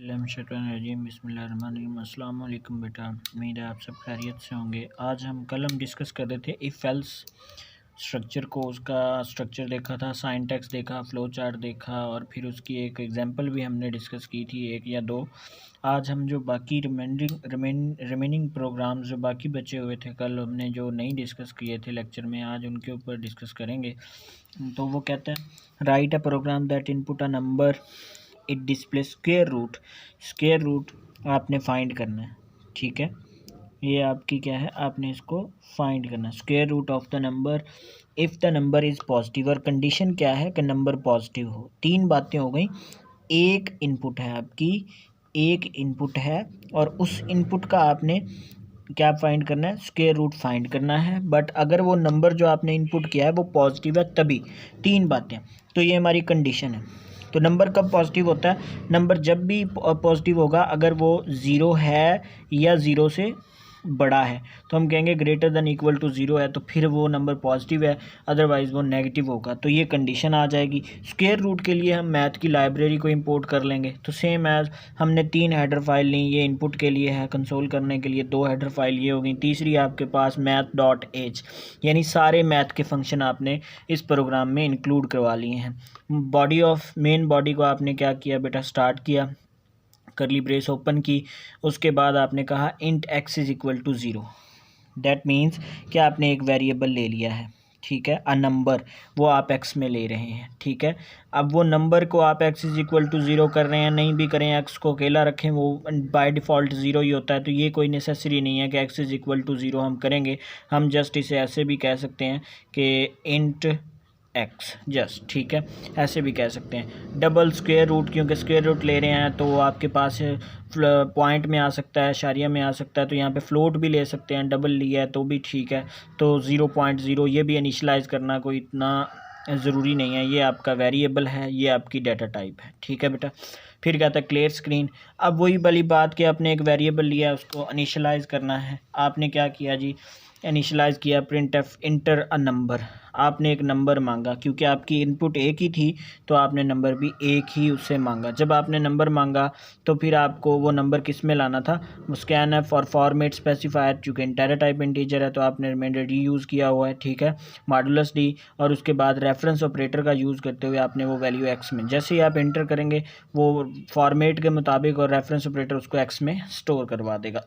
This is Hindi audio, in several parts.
बिस्मिल्लाहिर्रहमानिर्रहीम। अस्सलाम वालेकुम बेटा, उम्मीद है आप सब खैरियत से होंगे। आज हम कल डिस्कस कर रहे थे इफ़ एल्स स्ट्रक्चर को, उसका स्ट्रक्चर देखा था, साइंटैक्स देखा, फ़्लो चार्ट देखा और फिर उसकी एक एग्जांपल भी हमने डिस्कस की थी, एक या दो। आज हम जो बाकी रिमेनिंग प्रोग्राम्स जो बाकी बचे हुए थे, कल हमने जो नहीं डिस्कस किए थे लेक्चर में, आज उनके ऊपर डिस्कस करेंगे। तो वो कहता है write a program that input a number it display square root आपने फाइंड करना है। ठीक है, ये आपकी क्या है, आपने इसको फाइंड करना है, square root of the number if the number is positive. और कंडीशन क्या है कि नंबर पॉजिटिव हो। तीन बातें हो गई। एक इनपुट है आपकी, एक इनपुट है और उस इनपुट का आपने क्या फाइंड करना है, स्क्वायर रूट फाइंड करना है। बट अगर वो नंबर जो आपने इनपुट किया है वो पॉजिटिव है तभी। तीन बातें, तो ये हमारी कंडीशन है। तो नंबर कब पॉजिटिव होता है? नंबर जब भी पॉजिटिव होगा अगर वो ज़ीरो है या ज़ीरो से बड़ा है, तो हम कहेंगे greater than equal to zero है तो फिर वो नंबर पॉजिटिव है, अदरवाइज़ वो नेगेटिव होगा। तो ये कंडीशन आ जाएगी। स्क्वायर रूट के लिए हम मैथ की लाइब्रेरी को इंपोर्ट कर लेंगे। तो सेम एज हमने तीन हेडर फाइल ली, ये इनपुट के लिए है, कंसोल करने के लिए दो हेडर फाइल ये हो गई। तीसरी आपके पास math.h, यानी सारे मैथ के फंक्शन आपने इस प्रोग्राम में इंक्लूड करवा लिए हैं। मेन बॉडी को आपने क्या किया बेटा, स्टार्ट किया, करली ब्रेस ओपन की, उसके बाद आपने कहा int x is equal to zero. That means कि आपने एक वेरिएबल ले लिया है, ठीक है, अ नंबर, वो आप x में ले रहे हैं। ठीक है, अब वो नंबर को आप x is equal to zero कर रहे हैं, नहीं भी करें, x को अकेला रखें, वो बाय डिफ़ॉल्ट ज़ीरो ही होता है। तो ये कोई नेसेसरी नहीं है कि x is equal to zero हम करेंगे। हम जस्ट इसे ऐसे भी कह सकते हैं कि इंट एक्स जस्ट, ठीक है, ऐसे भी कह सकते हैं। डबल स्क्वायर रूट, क्योंकि स्क्वायर रूट ले रहे हैं तो आपके पास पॉइंट में आ सकता है, इशारिया में आ सकता है, तो यहाँ पे फ्लोट भी ले सकते हैं। डबल लिया है तो भी ठीक है। तो 0.0 ये भी इनिशलाइज करना कोई इतना ज़रूरी नहीं है, ये आपका वेरिएबल है, ये आपकी डाटा टाइप है। ठीक है बेटा, फिर कहता है क्लियर स्क्रीन। अब वही वाली बात कि आपने एक वेरिएबल लिया है, उसको इनिशलाइज करना है। आपने क्या किया जी, इनिशलाइज किया print F inter a number. आपने एक नंबर मांगा, क्योंकि आपकी इनपुट एक ही थी तो आपने नंबर भी एक ही उससे मांगा। जब आपने नंबर मांगा तो फिर आपको वो नंबर किस में लाना था, स्कैन एफ और फॉर्मेट स्पेसिफायर, चूँकि डाटा टाइप इंटीजर है तो आपने रिमाइंडर डी यूज़ किया हुआ है। ठीक है, मॉडुलस डी, और उसके बाद रेफरेंस ऑपरेटर का यूज़ करते हुए आपने वो वैल्यू एक्स में, जैसे ही आप इंटर करेंगे वो फॉर्मेट के मुताबिक और रेफरेंस ऑपरेटर उसको एक्स में स्टोर करवा देगा।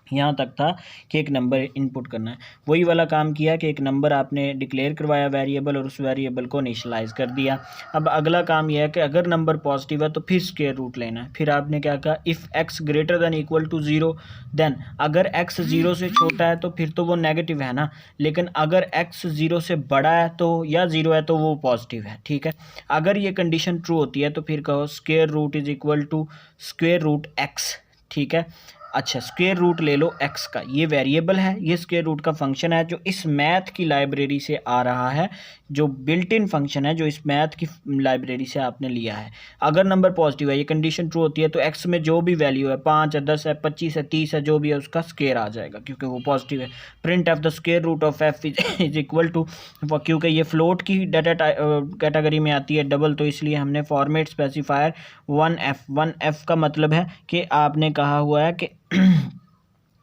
यहाँ तक था कि एक नंबर इनपुट करना है। वही वाला काम किया कि एक नंबर आपने डिक्लेयर करवाया वेरिएबल और उस वेरिएबल को इनिशियलाइज कर दिया। अब अगला काम यह है कि अगर नंबर पॉजिटिव है तो फिर स्क्वायर रूट लेना है। फिर आपने क्या कहा, if x greater than equal to zero, then अगर x ज़ीरो से छोटा है तो फिर तो वो नेगेटिव है ना, लेकिन अगर x ज़ीरो से बड़ा है तो या ज़ीरो है तो वो पॉजिटिव है। ठीक है, अगर ये कंडीशन ट्रू होती है तो फिर कहो square root is equal to square root x। ठीक है, अच्छा, स्क्वायर रूट ले लो x का, ये वेरिएबल है, ये स्क्वायर रूट का फंक्शन है जो इस मैथ की लाइब्रेरी से आ रहा है, जो बिल्ट इन फंक्शन है जो इस मैथ की लाइब्रेरी से आपने लिया है। अगर नंबर पॉजिटिव है, ये कंडीशन ट्रू होती है, तो x में जो भी वैल्यू है, 5 है, 10 है, 25 है, 30 है, जो भी है उसका स्क्वायर आ जाएगा क्योंकि वो पॉजिटिव है। Print f the square root of f is equal to, क्योंकि ये फ्लोट की डाटा कैटेगरी में आती है डबल, तो इसलिए हमने फॉर्मेट स्पेसिफायर 1f का मतलब है कि आपने कहा हुआ है कि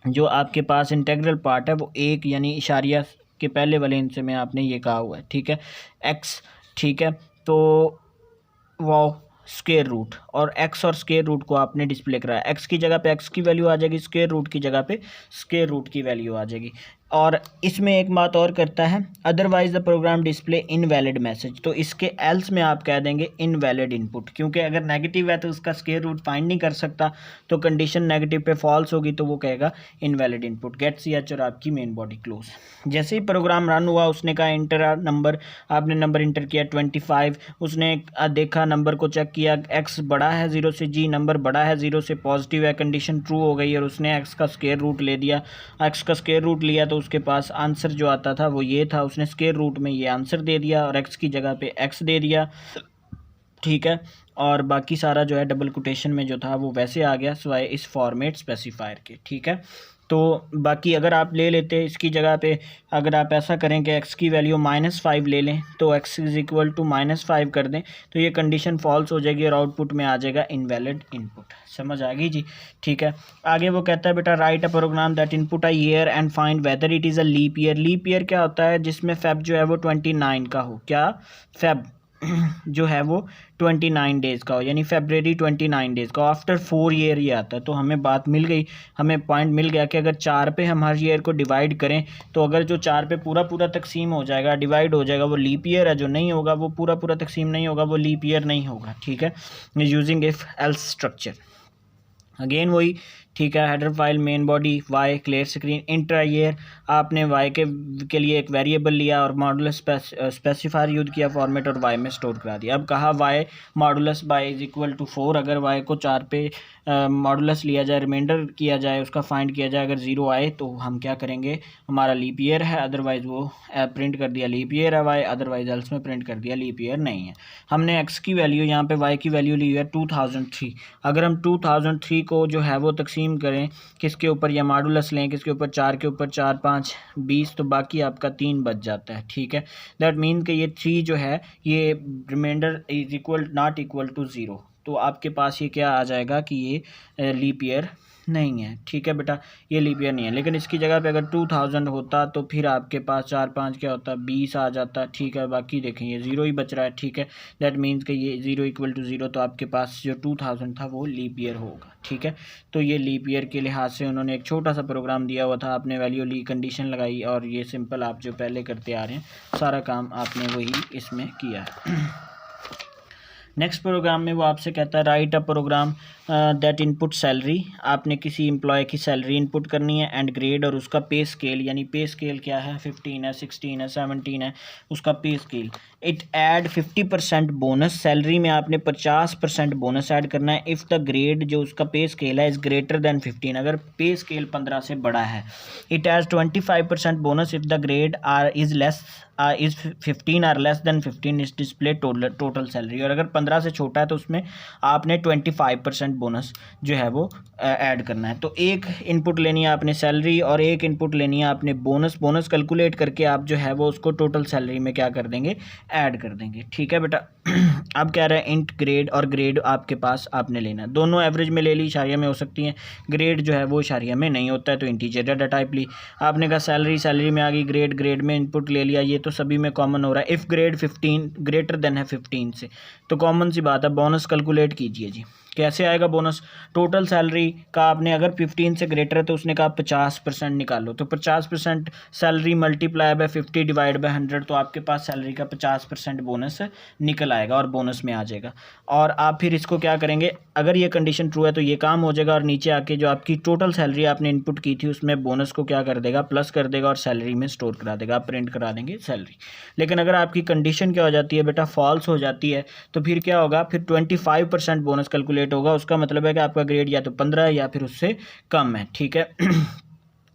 जो आपके पास इंटेग्रल पार्ट है वो एक, यानी इशारिया के पहले वाले हिस्से में आपने ये कहा हुआ है। ठीक है, एक्स, ठीक है, तो वो स्क्वायर रूट और एक्स और स्क्वायर रूट को आपने डिस्प्ले कराया। एक्स की जगह पे एक्स की वैल्यू आ जाएगी, स्क्वायर रूट की जगह पे स्क्वायर रूट की वैल्यू आ जाएगी। और इसमें एक बात और करता है, otherwise the program display invalid message, तो इसके एल्स में आप कह देंगे इनवैलिड इनपुट, क्योंकि अगर नेगेटिव है तो उसका स्क्वायर रूट फाइंड नहीं कर सकता, तो कंडीशन नेगेटिव पे फॉल्स होगी तो वो कहेगा invalid input. Get C H और आपकी मेन बॉडी क्लोज। जैसे ही प्रोग्राम रन हुआ उसने कहा इंटर नंबर, आपने नंबर इंटर किया 25, उसने देखा नंबर को चेक किया, एक्स बड़ा है ज़ीरो से, जी नंबर बड़ा है ज़ीरो से, पॉजिटिव है, कंडीशन ट्रू हो गई और उसने एक्स का स्क्वायर रूट ले दिया। एक्स का स्क्वायर रूट लिया तो उसके पास आंसर जो आता था वो ये था, उसने स्क्वायर रूट में ये आंसर दे दिया और एक्स की जगह पे एक्स दे दिया। ठीक है, और बाकी सारा जो है डबल कोटेशन में जो था वो वैसे आ गया सिवाय इस फॉर्मेट स्पेसिफायर के। ठीक है, तो बाकी अगर आप ले लेते इसकी जगह पे, अगर आप ऐसा करें कि x की वैल्यू -5 ले लें तो x इज़ इक्वल टू -5 कर दें तो ये कंडीशन फॉल्स हो जाएगी और आउटपुट में आ जाएगा इनवैलिड इनपुट। समझ आ गई जी? ठीक है, आगे वो कहता है बेटा write a program that input a year and find whether it is a leap year. Leap year क्या होता है? जिसमें फेब जो है वो 29 का हो। क्या? फेब जो है वो 29 डेज़ का हो, यानी फेबररी 29 डेज़ का। आफ्टर 4 ईयर ये आता है। तो हमें बात मिल गई, हमें पॉइंट मिल गया कि अगर 4 पे हम हर ईयर को डिवाइड करें तो अगर जो 4 पे पूरा पूरा तकसीम हो जाएगा, डिवाइड हो जाएगा, वो लीप ईयर है। जो नहीं होगा वो पूरा पूरा तकसीम नहीं होगा, वो लीप ईयर नहीं होगा। ठीक है, using if else structure. Again वही, ठीक है, header file, main body, y, clear screen, enter year. आपने वाई के लिए एक वेरिएबल लिया और मॉडुलस स्पेसिफायर यूज किया फॉर्मेट और वाई में स्टोर करा दिया। अब कहा y modulus by is equal to 4। अगर वाई को 4 पे मॉडुलस लिया जाए, रिमाइंडर किया जाए, उसका फाइंड किया जाए, अगर 0 आए तो हम क्या करेंगे? हमारा लीप ईयर है, अदरवाइज़ वो प्रिंट कर दिया लीप ईयर है वाई, अदरवाइज एल्स में प्रिंट कर दिया लीप ईयर नहीं है। हमने एक्स की वैल्यू यहाँ पे वाई की वैल्यू ली है 2003। अगर हम 2003 को जो है वो तकसीम करें किसके ऊपर, या मॉडुलस लें किसके ऊपर? 4 के ऊपर, 4 5 20, तो बाकी आपका 3 बच जाता है। ठीक है, दैट मीन कि ये 3 जो है ये reminder is equal not equal to 0। तो आपके पास ये क्या आ जाएगा कि ये लीप ईयर नहीं है। ठीक है बेटा, ये लीप ईयर नहीं है। लेकिन इसकी जगह पे अगर 2000 होता तो फिर आपके पास 4 5 क्या होता? 20 आ जाता। ठीक है, बाकी देखें ये 0 ही बच रहा है। ठीक है, दैट मीन्स कि ये 0 इक्वल टू 0, तो आपके पास जो 2000 था वो लीप ईयर होगा। ठीक है, तो ये लीप ईयर के लिहाज से उन्होंने एक छोटा सा प्रोग्राम दिया हुआ था, आपने वैल्यू ली, कंडीशन लगाई, और ये सिंपल आप जो पहले करते आ रहे हैं सारा काम आपने वही इसमें किया है। नेक्स्ट प्रोग्राम में वो आपसे कहता है write a program that input salary. आपने किसी एम्प्लॉय की सैलरी इनपुट करनी है एंड ग्रेड, और उसका पे स्केल, यानी पे स्केल क्या है? 15 है, 16 है, 17 है, उसका पे scale. It add 50% bonus. Salary में आपने 50% बोनस ऐड करना है इफ़ द ग्रेड जो उसका पे स्केल है इज़ ग्रेटर देन 15। अगर पे स्केल 15 से बड़ा है। It has 25% bonus if the grade is less is 15 और less than 15 is display total salary. और अगर 15 से छोटा है तो उसमें आपने 25% बोनस जो है वो ऐड करना है। तो एक इनपुट लेनी है आपने सैलरी और एक इनपुट लेनी है आपने बोनस। बोनस कैलकुलेट करके आप जो है वो उसको टोटल सैलरी में क्या कर देंगे? ऐड कर देंगे। ठीक है बेटा, अब कह रहे हैं इंट ग्रेड, और ग्रेड आपके पास आपने लेना है। दोनों एवरेज में ले ली, इशारिया में हो सकती हैं। ग्रेड जो है वो इशारिया में नहीं होता है तो इंटीजर डाटा टाइप ली। आपने कहा सैलरी, सैलरी में आ गई, ग्रेड, ग्रेड में इनपुट ले लिया। ये तो सभी में कॉमन हो रहा है। इफ़ ग्रेड 15 ग्रेटर देन है 15 से, तो कॉमन सी बात है, बोनस कैलकुलेट कीजिए जी। कैसे आएगा बोनस? टोटल सैलरी का आपने अगर 15 से ग्रेटर है तो उसने कहा 50% निकालो, तो 50% salary multiply by 50 divide by 100, तो आपके पास सैलरी का 50% बोनस निकल आएगा और बोनस में आ जाएगा। और आप फिर इसको क्या करेंगे? अगर ये कंडीशन ट्रू है तो ये काम हो जाएगा, और नीचे आके जो आपकी टोटल सैलरी आपने इनपुट की थी उसमें बोनस को क्या कर देगा? प्लस कर देगा और सैलरी में स्टोर करा देगा, आप प्रिंट करा देंगे सैलरी। लेकिन अगर आपकी कंडीशन क्या हो जाती है बेटा? फॉल्स हो जाती है, तो फिर क्या होगा? फिर 25% बोनस कैलकुलेट होगा। उसका मतलब है कि आपका ग्रेड या तो 15 है या फिर उससे कम है। ठीक है,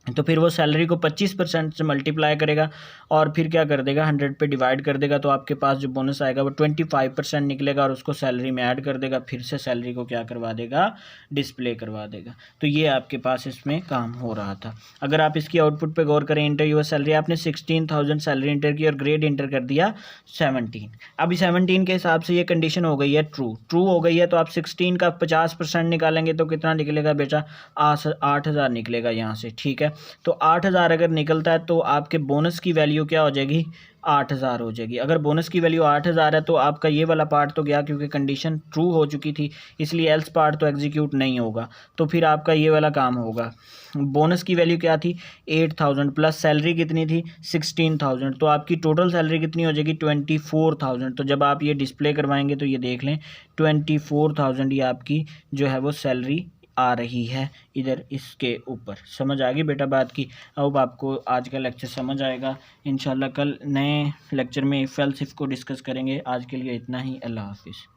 तो फिर वो सैलरी को 25% से मल्टीप्लाई करेगा और फिर क्या कर देगा? 100 पे डिवाइड कर देगा, तो आपके पास जो बोनस आएगा वो 25% निकलेगा और उसको सैलरी में ऐड कर देगा, फिर से सैलरी को क्या करवा देगा? डिस्प्ले करवा देगा। तो ये आपके पास इसमें काम हो रहा था। अगर आप इसकी आउटपुट पे गौर करें, इंटर यूर सैलरी, आपने 16,000 सैलरी इंटर की और ग्रेड इंटर कर दिया 17। अभी 17 के हिसाब से ये कंडीशन हो गई है ट्रू हो गई है, तो आप 16 का 50% निकालेंगे तो कितना निकलेगा बेटा? 8,000 निकलेगा यहाँ से। ठीक है, तो 8,000 अगर निकलता है तो आपके बोनस की वैल्यू क्या हो जाएगी? 8,000 हो जाएगी। अगर बोनस की वैल्यू 8,000 है तो आपका ये वाला पार्ट तो गया, क्योंकि कंडीशन ट्रू हो चुकी थी, इसलिए एल्स पार्ट तो एग्जीक्यूट नहीं होगा। तो फिर आपका ये वाला काम होगा। बोनस की वैल्यू क्या थी? 8,000 प्लस सैलरी कितनी थी? 16,000। तो आपकी टोटल सैलरी कितनी हो जाएगी? 24,000। तो जब आप ये डिस्प्ले करवाएंगे तो ये देख लें 24,000 ये आपकी जो है वो सैलरी आ रही है इधर इसके ऊपर। समझ आ गई बेटा बात की? अब आपको आज का लेक्चर समझ आएगा। इंशाल्लाह कल नए लेक्चर में इफ़ एल्स इफ को डिस्कस करेंगे। आज के लिए इतना ही। अल्लाह हाफिज़।